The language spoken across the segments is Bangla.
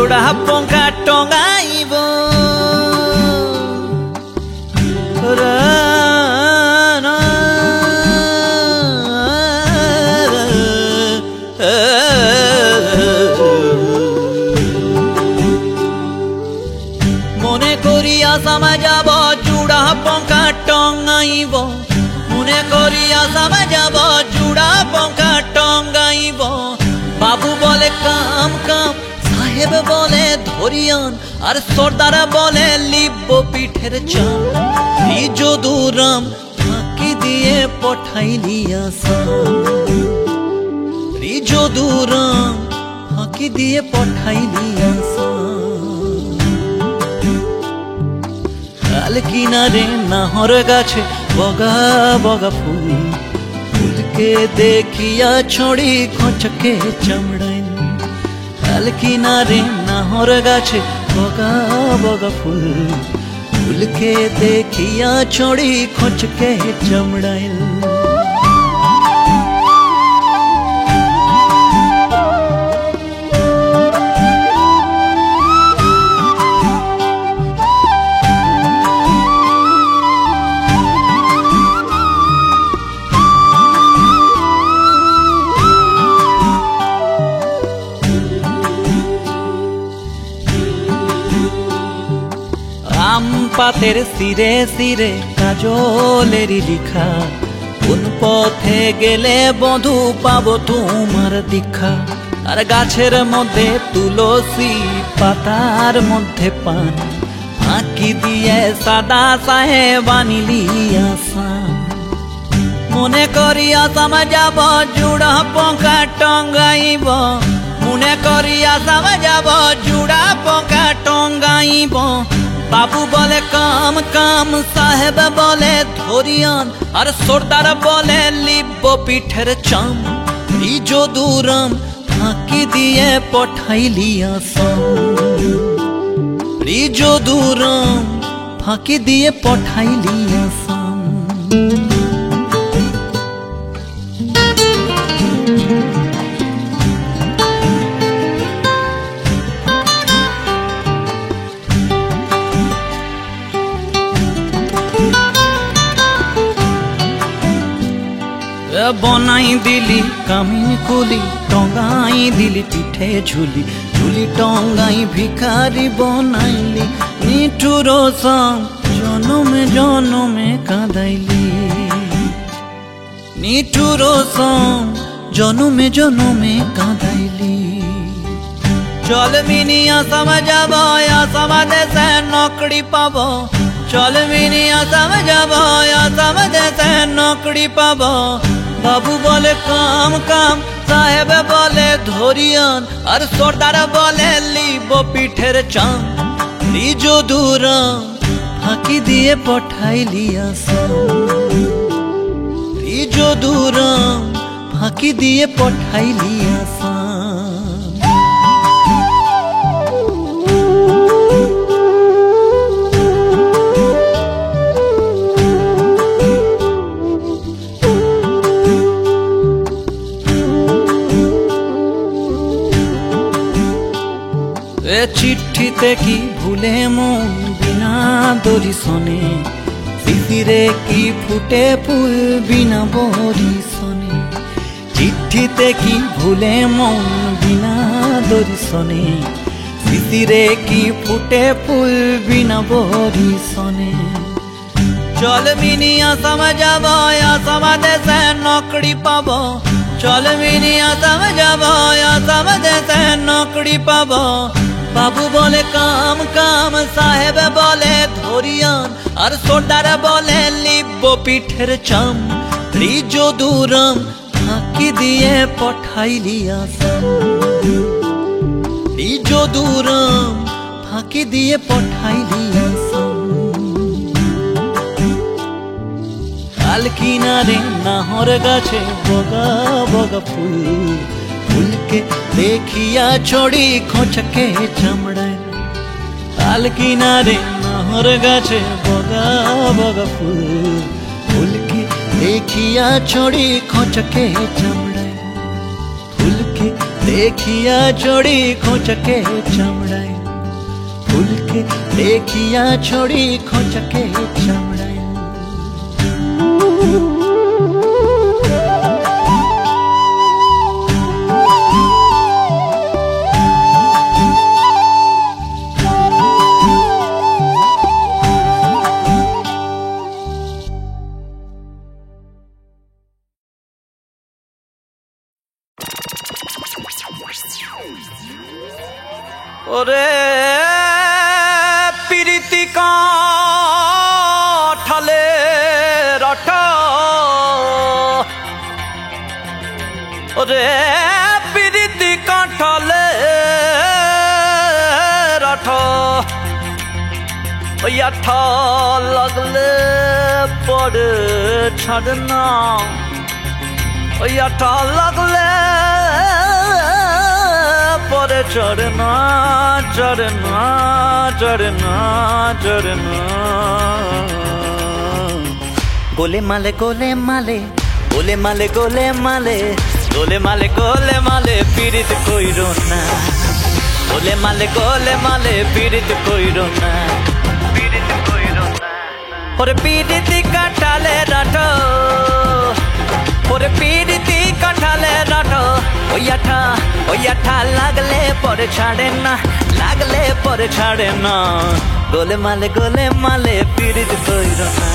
জোড়া পঙ্কা টঙ্গাইব মনে করিয়া সামা যাব জোড়া পঙ্কা টঙ্গাইব মনে করিয়া সামা যাব জোড়া পঙ্কা টঙ্গাইব বাবু বলে কাম কাম সাহেব বলে ধরিয়ান আর সর্দার বলে লিব পিঠের চাম এই যদুরাম ফাঁকি দিয়ে পঠাইলি আসাম এই যদুরাম ফাঁকি দিয়ে পঠাইলি আসাম কাল কিনারে নাহর গাছে বগা বগা ফুল ফুলকে দেখিয়া ছড়ি খোঁচকে চামড়াইল কাল কিনারে নাহর গাছে বগা বগা ফুল ফুলকে দেখিয়া ছড়ি খোঁচকে চামড়াইল আম পাতের সিরে সিরে কাজলেরই লিখা কোন পথে গেলে বধু পাবো তোমার দীক্ষা আর গাছের মধ্যে তুলসী পাতার মধ্যে পান ফাঁকি দিয়ে সাদা সাহেব আনিলি আসাম মনে করিয়া সামা যাব জোড়া পঙ্কা টঙ্গাইব মনে করিয়া সামা যাব জোড়া পঙ্কা টঙ্গাইব বাবু বলে কাম কাম সাহেব বলে ধরিয়ান আর সর্দার বলে লিব পিঠের চাম এই যদুরাম ফাঁকি দিয়ে পঠাইলি আসাম এই যদুরাম ফাঁকি দিয়ে পঠাইলি আসাম বনাই দিলি কামিন কুলি টঙ্গাই দিলি পিঠে ঝুলি ঝুলি টঙ্গাই ভিখারি বনাইলি নিঠুর সাম জনমে জনমে কাঁদাইলি নিঠুর সাম জনমে জনমে কাঁদাইলি চল মিনি আসাম যাব আসাম দেশে নকরি পাব চল মিনি আসাম যাব আসাম দেশে নকরি পাব বাবু বলে কাম কাম সাহেব বলে ধরিয়ান আর সর্দার বলে লিব পিঠের চাম এই যদুরাম ফাঁকি দিয়ে পঠাইলি আসাম এই যদুরাম ফাঁকি দিয়ে পঠাইলি আসাম চিঠিতে কি ভুলে মন বিনা দরিশনে শিশিরে কি ফুটে ফুল বিনা বরিশনে চিঠিতে কি ভুলে মন বিনা দরিশনে শিশিরে কি ফুটে ফুল বিনা বরিশনে চল মিনি আসাম যাব আসাম দেশে নকরি পাব চল মিনি আসাম যাব আসাম দেশে নকরি পাব বাবু বলে কাম কাম সাহেব বলে ধরিয়ান আর সর্দার বলে লিব পিঠের চাম এই যদুরাম ফাঁকি দিয়ে পঠাইলি আসাম এই যদুরাম ফাঁকি দিয়ে পঠাইলি আসাম কাল কিনারে নাহর গাছে বগা বগা ফুল ফুলকে দেখিয়া ছড়ি খোঁচকে চামড়ায় কাল কিনারে নাহর গাছে বগা বগা ফুল ফুলকে দেখিয়া ছড়ি খোঁচকে চামড়ায় ফুলকে देखिया छोड़ी खोचके चमड़ाई फूल के देखिया छोड़ी खोचके चमड़ाई ओरे पीरिति काठले रट ओरे पीरिति काठले रट याठ लगले पड़े छड़ना याठ लगले परे चढ़ना चढ़ना चढ़ना चढ़ना गोले माले गोले माले गोले माले गोले माले गोले माले गोले माले पीड़ित कोई रोना गोले माले पीड़ित कोई रोना पीड़ित कोई रोना और पीड़ित काटाले राठो और पीड़ित काटाले राठो ओयाठा लागले परे छाड़े ना गोले माले पीड़ित कोई रोना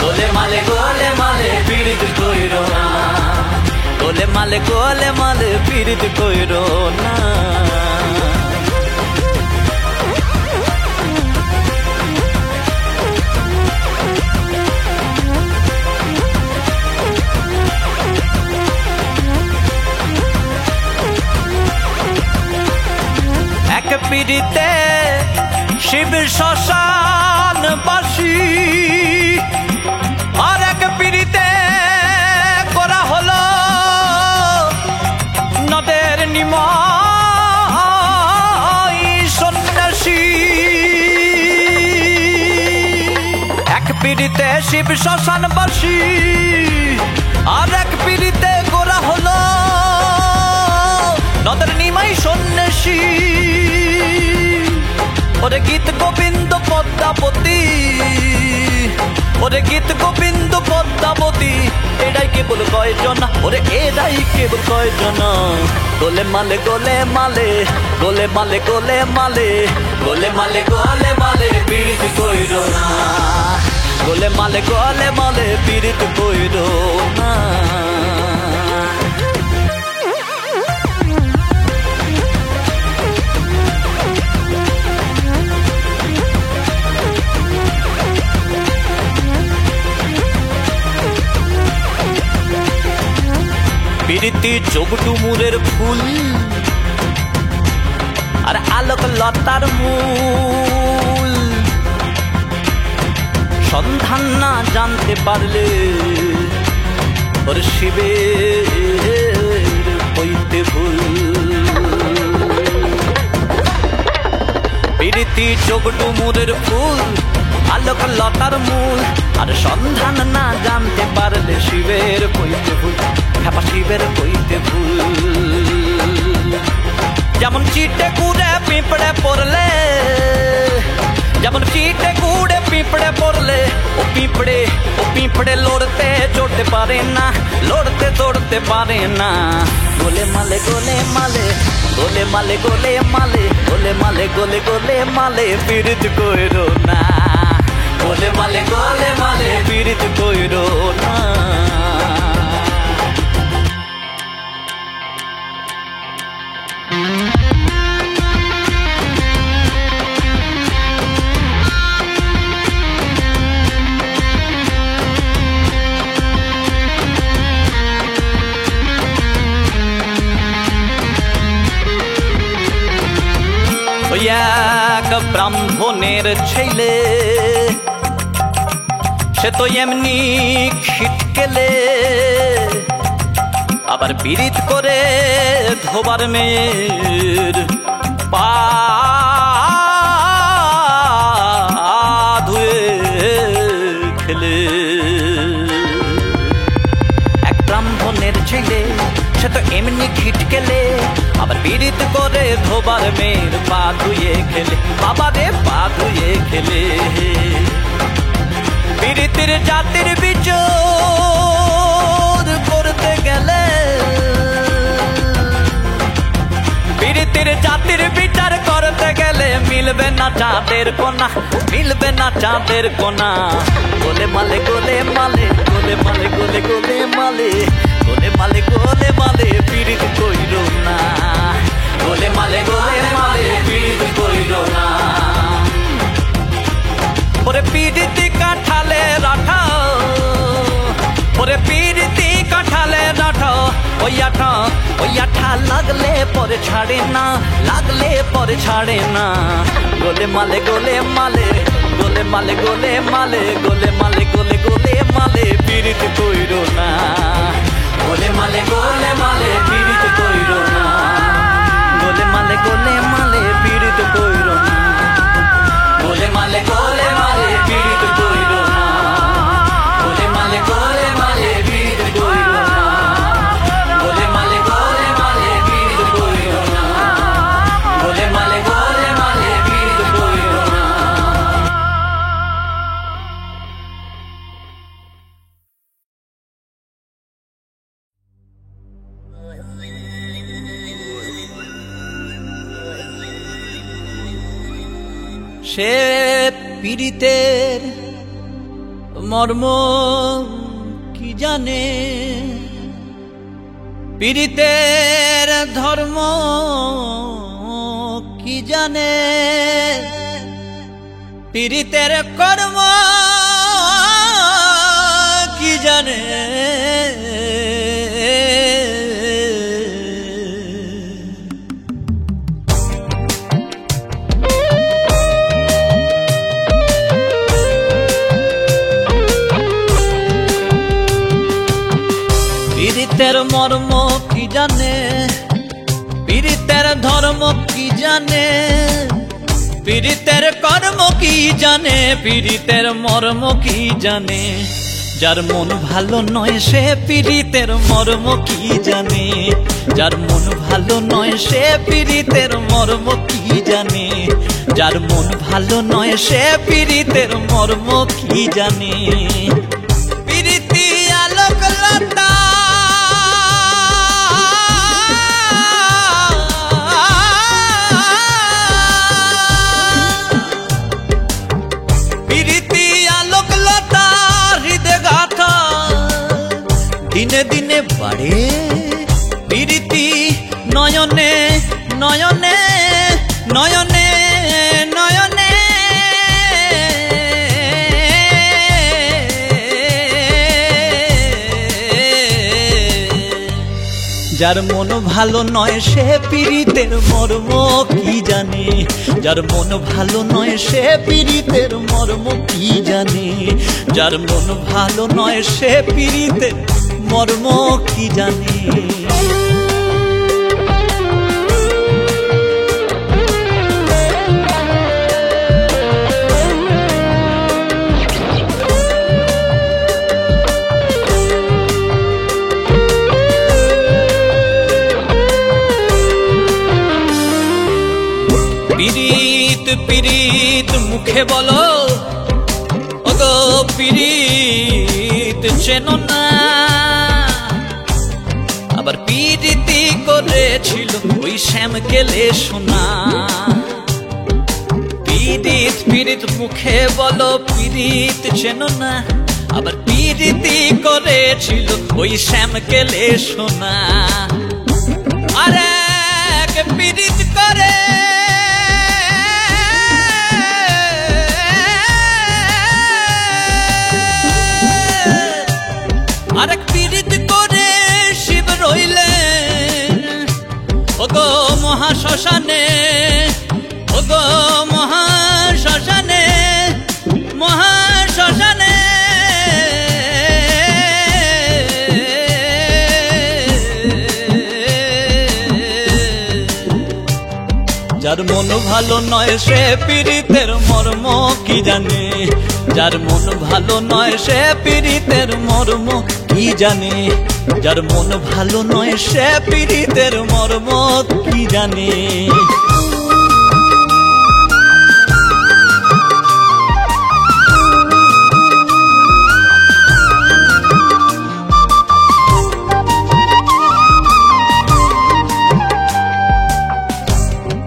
गोले माले पीड़ित कोई रोना गोले माले पीड़ित कोई रोना पीड़िते शिव श्मशान बासी और एक पीड़िते करा हलो नদের নিমাই সন্ন্যাসী এক পীড়িতে শিব শ্মশান বাসী আর এক পীড়িতে করা হলো নদের নিমাই সন্ন্যাসী ওরে গীত গোবিন্দ পদ্মাবতী ওরে গীত গোবিন্দ পদ্মাবতী এটাই কেবল কয়জন ওরে এটাই কেবল কয়জন গোলে মালে পীড়িত কইরো না গোলে মালে পীড়িত কইরো না पीड़िति जोगडुमुरेर फूल और आलोक लतार मूल सन्धान ना जानते पारले और शिवेर हইতে भूल पीड़िति जोगडुमुरेर फूल आलोक लतार मूल और सन्धान ना जानते पारले शिवेर हইতে भूल শিবের কইতে ভুল যেমন চিটে কুড়ে পিঁপড়ে পড়লে যেমন চিটে কুড়ে পিঁপড়ে পড়লে ও পিঁপড়ে লড়তে চড়তে পারে না লড়তে চড়তে পারে না গোলে মালে পীড়িত কইরো না গোলে মালে পীড়িত কইরো না এক ব্রাহ্মণের ছেলে সে তো এমনি খিটকেলে আবার পীড়িত করে ধোবার মেয়ের পা ধুয়ে খেলে এক ব্রাহ্মণের ছেলে সে তো এমনি খিটকেলে পিরিত করে ধোবার মেয়ের পা ধুয়ে খেলে, বাবা রে পা ধুয়ে খেলে। পিরিতের জাতির বিচার করতে গেলে, পিরিতের জাতির বিচার করতে গেলে মিলবে না চাঁদের কোনা, মিলবে না চাঁদের কোনা। গোলে মালে গোলে মালে, গোলে মালে গোলে গোলে মালে, গোলে মালে গোলে মালে পিরিত কইরো না, গোলে মালে গোলে মালে পিরিত কইরো না। ওরে পিরিতি কাঁঠালে রাঠা, ওরে পিরিতি কাঁঠালে রাঠা, ওই আঠা লাগলে পরে ছাড়ে না, লাগলে পরে ছাড়ে না। গোলে মালে গোলে মালে, গোলে মালে গোলে মালে, গোলে মালে গোলে গোলে মালে পিরিত কইরো না, গোলে মালে গোলে মালে পিরিত কইরো না, গোলে মালে গোলে মালে পিরিত কইরো না, গোলে মালে গোলে মালে পিরিত কইরো না, গোলে মালে গোলে মালে পিরিত কইরো না, গোলে মালে গোলে মালে পিরিত কইরো না, গোলে মালে গোলে মালে পিরিত কইরো না। সে পীড়িতের মর্ম কি জানে, পীড়িতের ধর্ম কি জানে, পীড়িতের কর্ম কি জানে। পীড়িতের মর্ম কি জানে, পীড়িতের ধর্ম কি জানে, পীড়িতের কর্ম কি জানে, পীড়িতের মর্ম কি জানে। যার মন ভালো নয় সে পীড়িতের মর্ম কি জানে, যার মন ভালো নয় সে পীড়িতের মর্ম কি জানে, যার মন ভালো নয় সে পীড়িতের মর্ম কি জানে। পীড়িতি আলোক লতা, দিনে দিনে বাড়ে পীড়িতি নয়নে নয়নে নয়নে নয়নে। যার মন ভালো নয় সে পীড়িতের মর্ম কি জানে, যার মন ভালো নয় সে পীড়িতের মর্ম কি জানে, যার মন ভালো নয় সে পীড়িতের মর্ম কি জানে। পীড়িত পীড়িত মুখে বলো, ওগো পীড়িত চেনো না। আবার পীড়িতি করেছিল ওই শ্যামকেলে সোনা। পীড়িত পীড়িত মুখে বলো পীড়িত চেনো না। আবার পীড়িতি করেছিল ওই শ্যামকেলে সোনা। আরে পীড়িত করে আরেক পীড়িত করে শিব রইলেন ওগো মহাশ্মশানে, ওগো মহাশ্মশানে, মহাশ্মশানে। যার মন ভালো নয় সে পীড়িতের মর্ম কি জানে, যার মন ভালো নয় সে পীড়িতের মর্ম কি জানে, যার মন ভালো নয় সে পীড়িতের মর্ম কি জানে।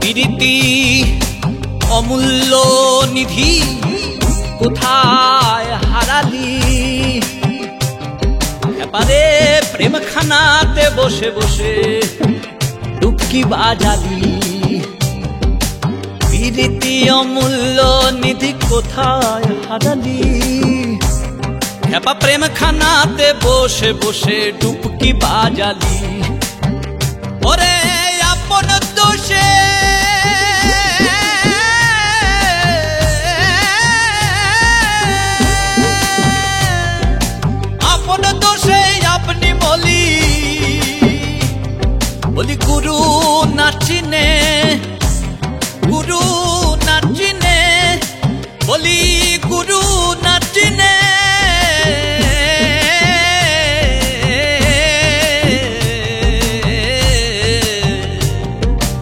প্রীতি অমূল্য নিধি কোথায় হারালি, এবারে প্রেমখানাতে বসে বসে ডুবকি বাজালি। প্রীতি অমূল্য নিধি কোথায় হারালি, এবার প্রেমখানাতে বসে বসে ডুবকি বাজালি। ওরে আপন দোষে আপনি বলি বলি গুরু নাচিনে, গুরু নাচিনে, বলি গুরু নাচিনে।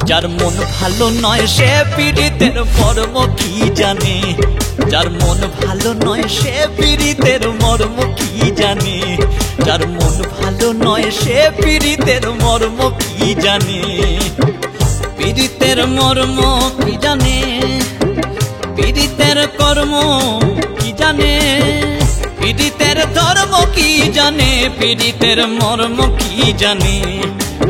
যার মন ভালো নয় সে পীড়িতের মর্ম কি জানে, যার মন ভালো নয় সে পীড়িতের মর্ম কি জানে, যার মন ভালো নয় সে পীড়িতের মর্ম কি জানে। পীড়িতের মর্ম কি জানে, পীড়িতের কর্ম কি জানে, পীড়িতের ধর্ম কি জানে, পীড়িতের মর্ম কি জানে।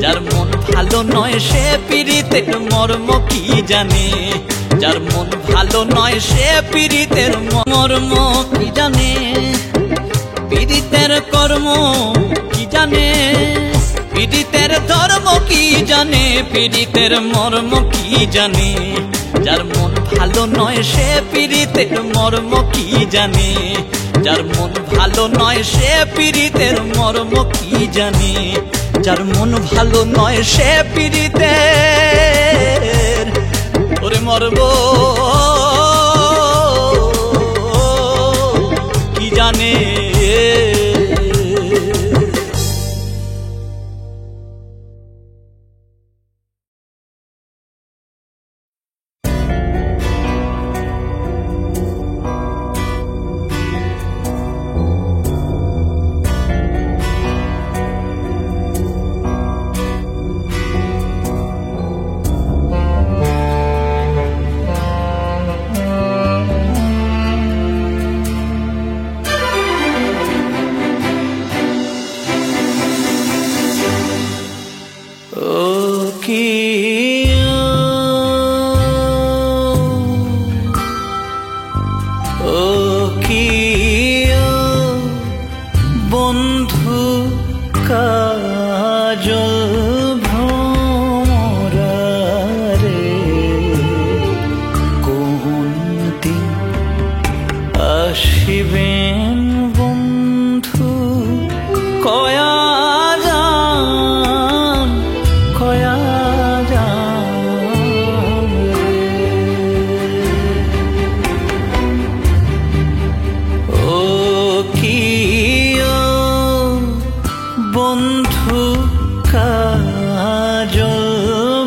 যার মন ভালো নয় সে পীড়িতের মর্ম কি জানে, যার মন ভালো নয় সে পীড়িতের মর্ম কি জানে। পীড়িতের কর্ম কি জানে, পীড়িতের ধর্ম কি জানে, পীড়িতের মর্ম কি জানে। যার মন ভালো নয় সে পীড়িতের মর্ম কি জানে, যার মন ভালো নয় সে পীড়িতের মর্ম কি জানে। যার মন ভালো নয় সে পীড়িতের ওরে মর্ম কি জানে। বন্ধু কাজল ভ্রমরারে কোন দিন আসিবেন বন্ধু কয়া যান কয়া যান ও কি বন্ধু কাজল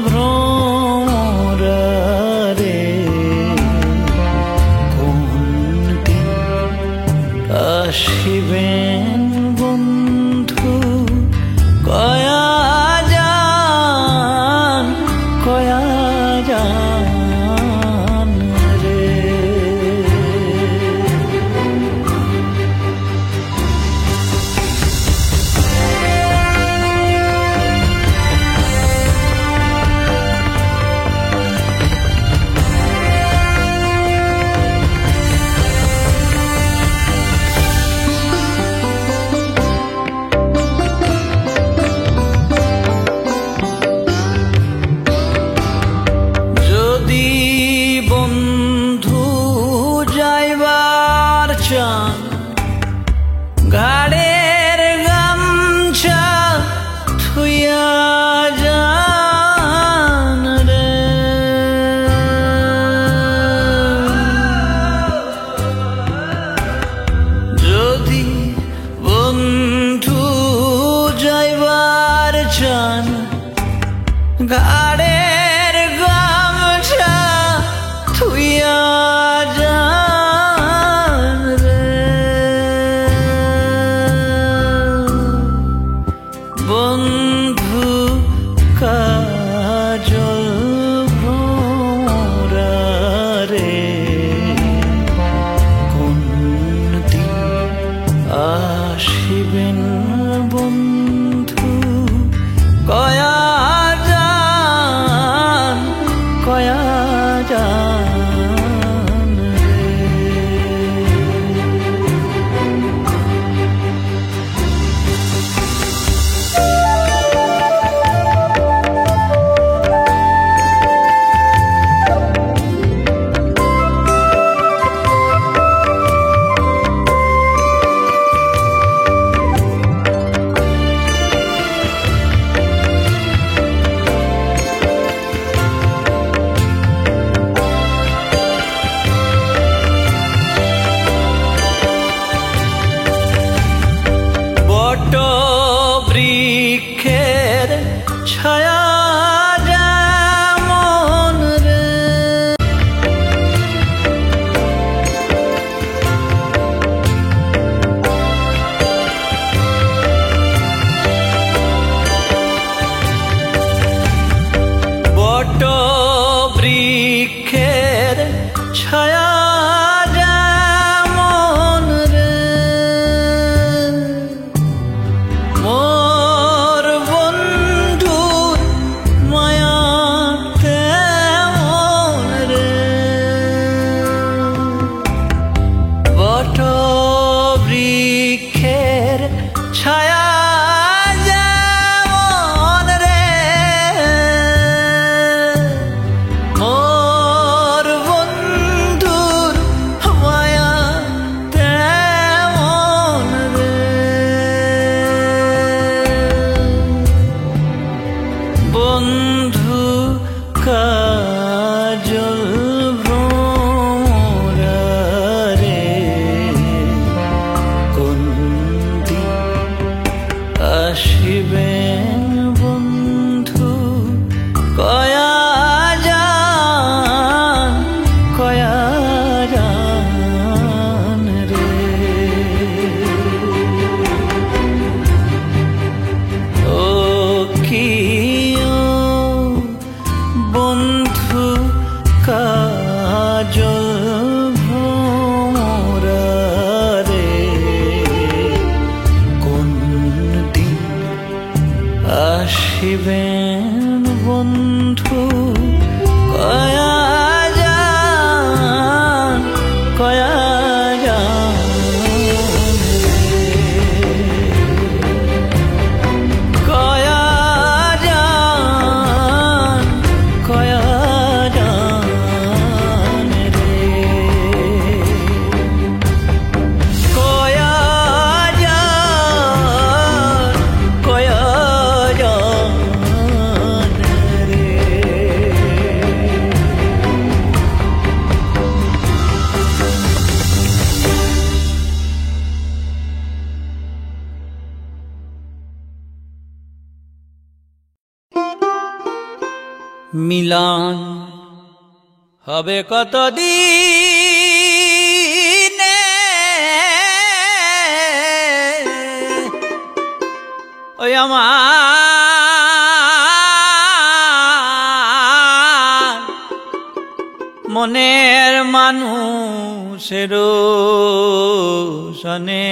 ভ্রমরারে কোন দিন আসিবেন বন্ধু কয়া যান কয়া যান রে। যদি বন্ধু যাইবার চান ঘাড়ের গামছা থুইয়া যান রে। যদি বন্ধু আসিবেন বন্ধু কয়া মিলন হবে কতদিনে ওই আমার মনের মানুষের সনে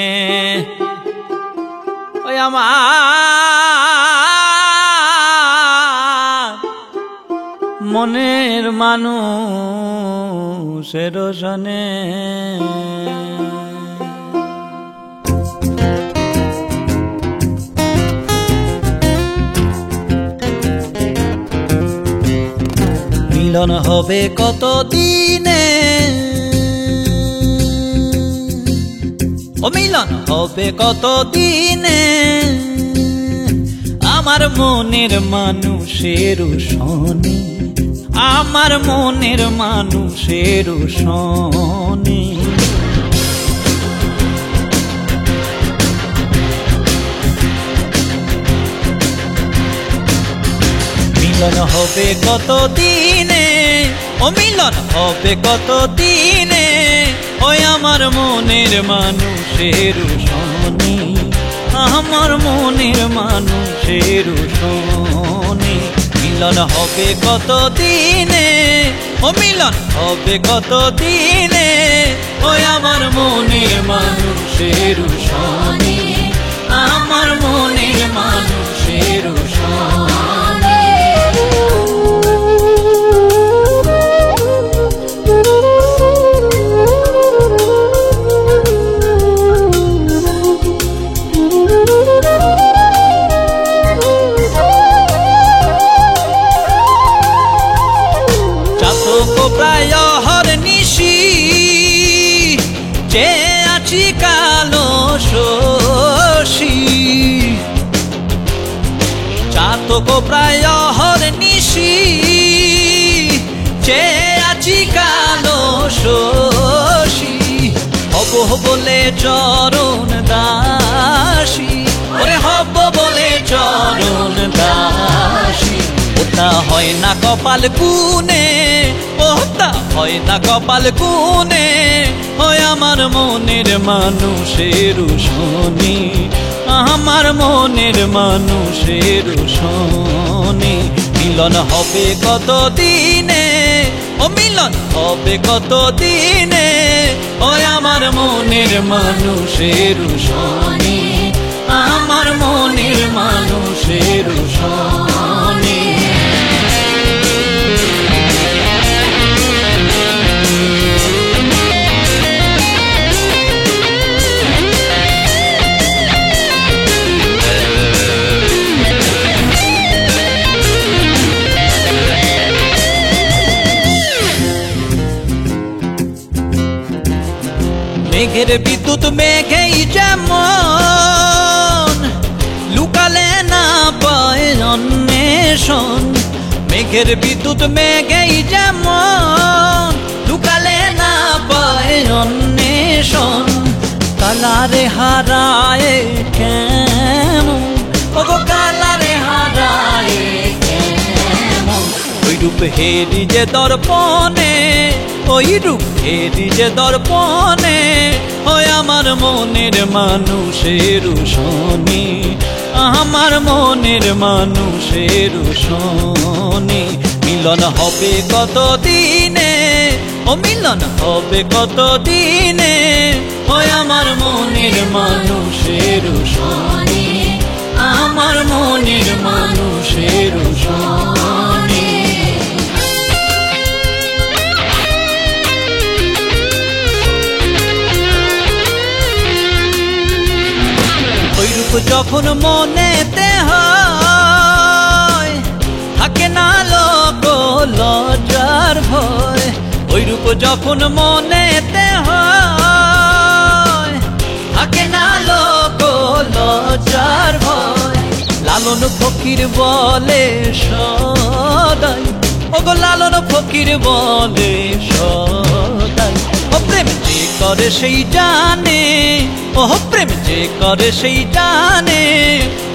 ওই আমার মনের মানুষের সনে মিলন হবে কত দিনে ও মিলন হবে কত দিনে আমার মনের মানুষের সনে আমার মনের মানুষের সনে মিলন হবে কত দিনে ও মিলন হবে কত দিনে ওই আমার মনের মানুষের সনে আমার মনের মানুষের সনে মিলন হবে কত দিনে ও মিলন হবে কত দিনে ওই আমার মনের মানুষের সনে আমার মনের মানুষের সনে প্রায় হরনিশি যে আছি কালো শশী চাতক প্রায় হরনিশি যে আছি কালো শশী হব বলে চরণ দাসী ওরে হব বলে চরণ দাসী ওটা হয় না কপাল গুনে ওটা হয় না কপাল গুনে হয় আমার মনের মানুষের সনে আমার মনের মানুষের সনে মিলন হবে কত দিনে ও মিলন হবে কত দিনে ওই আমার মনের মানুষের সনে আমার মনের মানুষের সনে মেঘের বিদ্যুৎ মেঘেই যেমন লুকালে না পায় অন্বেষণ মেঘের বিদ্যুৎ মেঘেই যেমন লুকালে না পায় অন্বেষণ কালারে হারায় কেমন ওগো কালারে হারায় কেমন ওই রূপ হেরি যে দর্পণে ওই রূপ হেরি যে দর্পণে ওই আমার মনের মানুষের সনে আমার মনের মানুষের সনে মিলন হবে কত দিনে ও মিলন হবে কত দিনে ওই আমার মনের মানুষের সনে আমার মনের মানুষের শনি। ওই রূপ যখন মনেতে হয় থাকে না লোক লজ্জার ভয়। ওই রূপ যখন মনেতে হয় থাকে না লোক লজ্জার ভয়। লালন ফকির বলে সদাই, ওগো লালন ফকির বলে সদাই, ও প্রেম যে করে সেই জানে, ও প্রেম যে করে সেই জানে,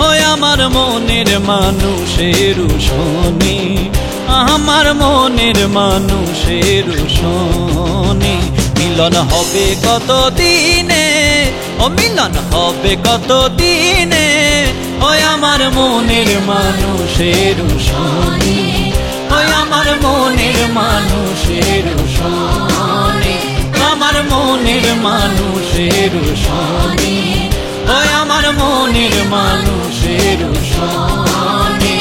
ওই আমার মনের মানুষের শনি, আমার মনের মানুষের শনি। মিলন হবে কত দিনে, ও মিলন হবে কত দিনে, ওই আমার মনের মানুষের শনি, ওই আমার মনের মানুষের শনি, আমার মনের মানুষের শনি, ওই আমার মনের মানুষের শনি।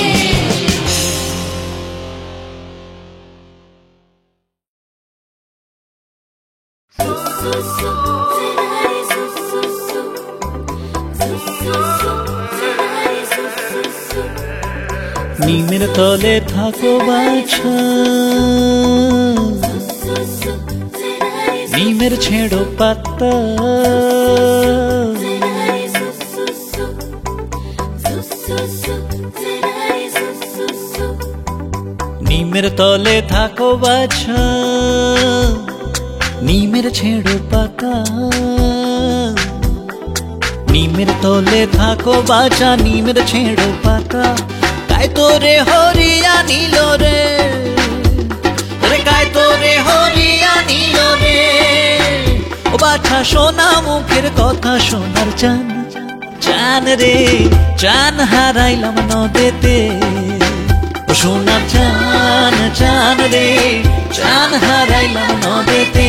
নিমের তলে থাকো বাছা, নিমের ছেড়ো পাতা, নিমের তলে থাকো বাছা, নিমের ছেড়ো পাতা, নিমের তলে থাকো বাছা, নিমের ছেড়ো পাতা। কাই তোরে হরিয়া নিল রে, কাই তোরে হরিয়া নিল রে, ও বাছা সোনা মুখের কথা সোনার চান, চান রে চান হারাইলাম নদেতে, ও সোনার চান, চান রে চান হারাইলাম নদেতে।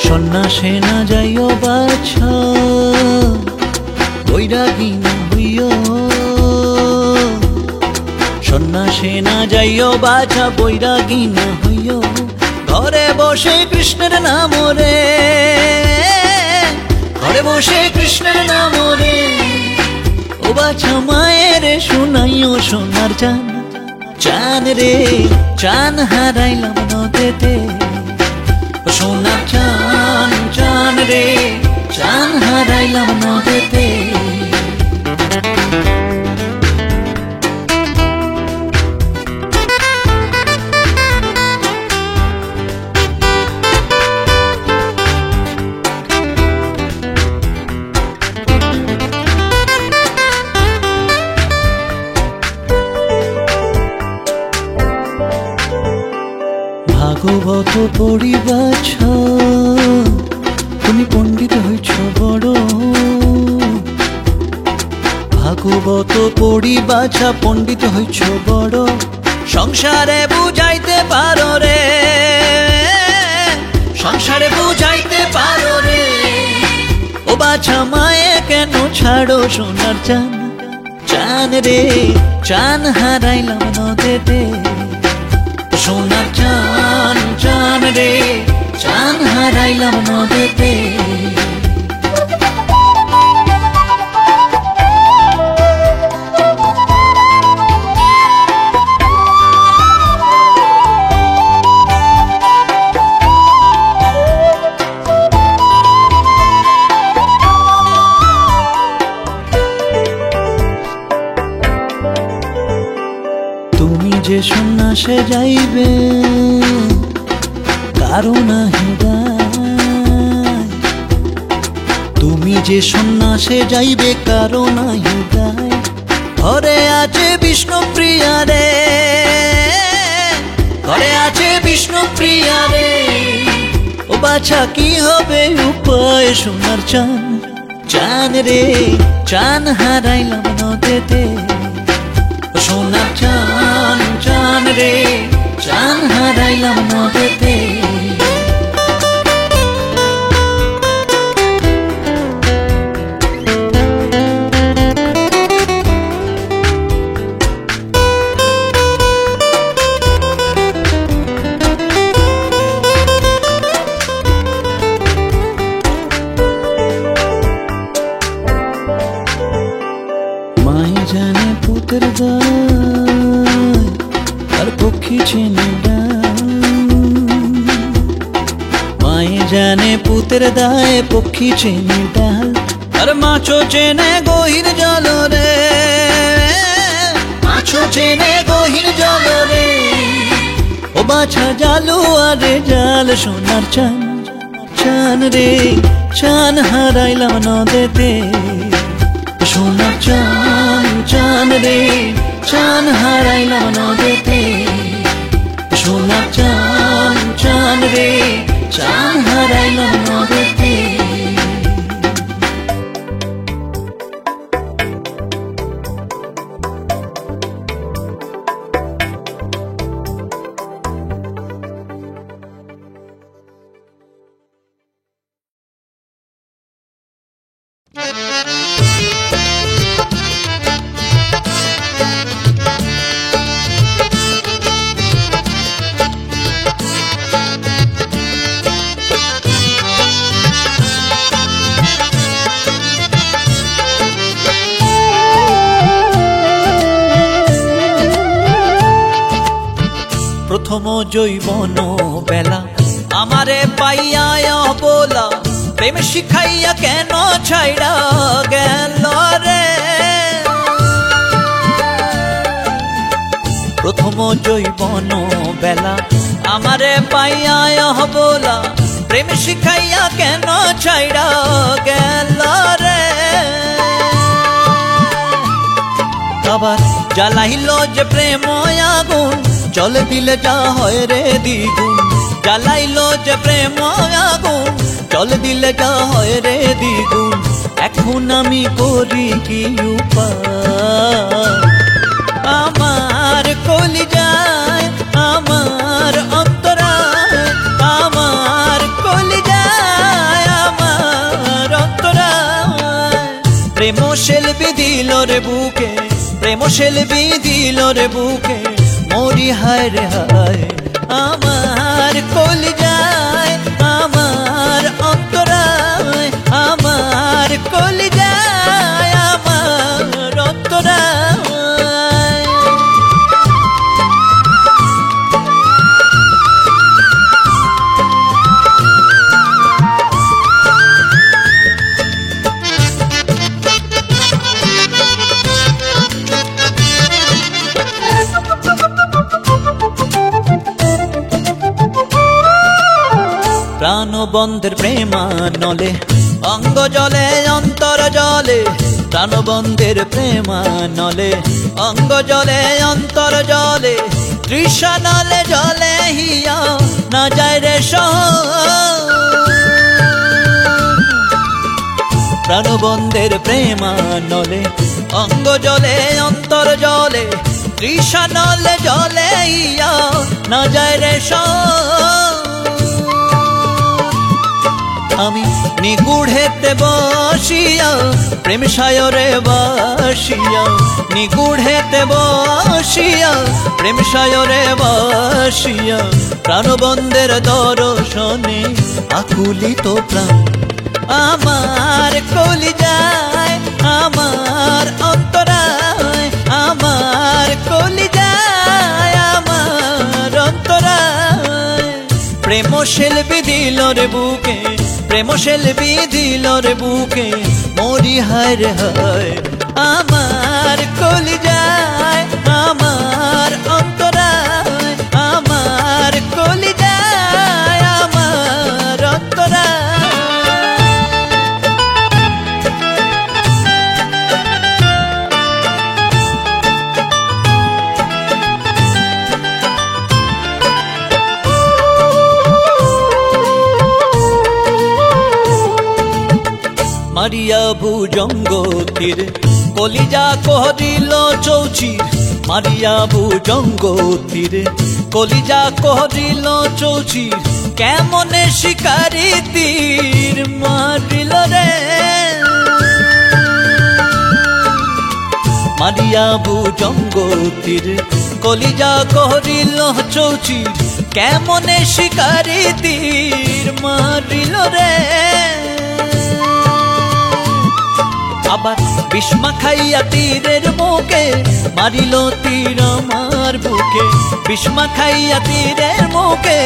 সন্ন্যাসে না যাইও বাছা, বৈরাগী না হইও, সন্ন্যাসে না যাইও বাছা, বৈরাগী না হইও। ঘরে বসে কৃষ্ণের নাম রে, ঘরে বসে কৃষ্ণের নাম রে, ও বাছা মায়ের শুনাইও সোনার চান, চান রে চান হারাইলাম নদেতে, সোনার চান, চান রে চান হারাইলাম নদেতে। ভাগবত পড়িবাছ, তুমি পণ্ডিত হইছ বড়, ভাগবত পড়িবাছা পণ্ডিত হইছ বড়। সংসারে বুঝাইতে পারো রে, সংসারে বুঝাইতে পারো রে, ও বাছা মায়ে কেন ছাড়ো সোনার চান, চান রে চান হারাইলাম নদেতে, সোনার চান, চান রে চান হারাইলাম নদেতে। তুমি যে সন্ন্যাসে যাইবে কারো নাহি দায়, তুমি যে সন্ন্যাসে যাইবে কারো নাহি দায়। ঘরে আছে বিষ্ণু প্রিয়া রে, ঘরে আছে বিষ্ণু প্রিয়া রে, বাছা কি হবে উপায় সোনার চান চান রে চান হারাইলাম নদেতে সোনার চান চান রে চান হারাইলাম নদেতে মায়ে জানে পুতের গায় আর পক্ষী চেনে ডাল মায়ে জানে পুতের দায় পক্ষী চেনে ডাল আর মাছও চেনে গহীর জল রে মাছও চেনে গহীর জল রে ও বাছা জালু আরে জাল সোনার চান চান রে চান হারাইলাম নদেতে সোনার চান চান রে চান হারাইলাম নদেতে সোনার চান চান রে চান হারাইলাম নদেতে প্রথম জৈবন বেলা আমারে পাইয়া বলা প্রেম শিখাইয়া কেন ছাইড়া গেল রে প্রথম জৈবন বেলা আমারে পাইয়া বলা প্রেম শিখাইয়া কেন ছাইড়া গেল রে আবার জ্বালাইল যে প্রেম আগুন চলে দিলে যা হয় রে দ্বিগুণ জ্বালাইল যে প্রেম আগুন চলে দিলে যা হয় রে দ্বিগুণ এখন আমি করি কি উপায় আমার কলিজায় আমার অন্তরায় আমার কলিজায় আমার অন্তরায় প্রেম শিল্পী দিল রে বুকে প্রেম শিল্পী দিল রে বুকে মরি হায় রে হায় আমার কলিজায় আমার অন্তরায় আমার কলিজায় আমার অন্তরায় প্রাণবন্ধের প্রেমানলে অঙ্গ জলে অন্তর জলে প্রাণবন্ধের প্রেমানলে অঙ্গ জলে অন্তর জলে তৃষানলে জলে হিয়া না যায় রে প্রাণবন্ধের প্রেমানলে অঙ্গ জলে অন্তর জলে তৃষানলে জলে হিয়া না যায় রে আমি নিগুড়েতে বসিয়া প্রেম সায়রে বাসিয়া নিগুড়েতে বসিয়া প্রেম সায়রে বাসিয়া প্রাণবন্ধের দর্শনে আকুলিত প্রাণ আমার কলিজায় আমার অন্তরায় আমার কলিজায় আমার অন্তরায় প্রেম শিল্পী দিল রে বুকে প্রেম শিল্পী দিল রে বুকে মরি হায় রে হায় আমার কলিজায় আমার অন্তরায় আমার কলিজায় আমার অন্তরায় মারিয়া ভুজঙ্গ তীর কলিজা কহরিল চৌচির মারিয়া ভুজঙ্গ তীর কলিজা কহরিল চৌচির কেমনে শিকারি তীর মারিল রে মারিয়া ভুজঙ্গ তীর কলিজা কহরিল চৌচির কেমনে শিকারি তীর মারিল রে আবার বিষ্মা খাইয়া তীরের মুখে মারিল তীর আমার বুকে বিষ্মা খাইয়া তীরের মুখে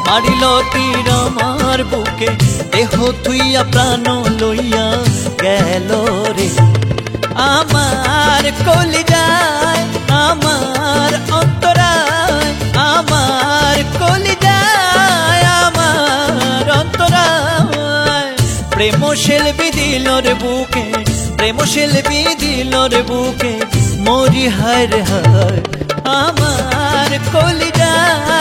মারিল তীর আমার বুকে দেহ থুইয়া প্রাণ লইয়া গেল রে আমার কলিজায় আমার অন্তরায় আমার কলিজায় আমার অন্তরায় প্রেম শিল্পী দিল রে বুকে প্রেম শিল্পী দিল রে বুকে মরি হায় রে হায় আমার কলিজায়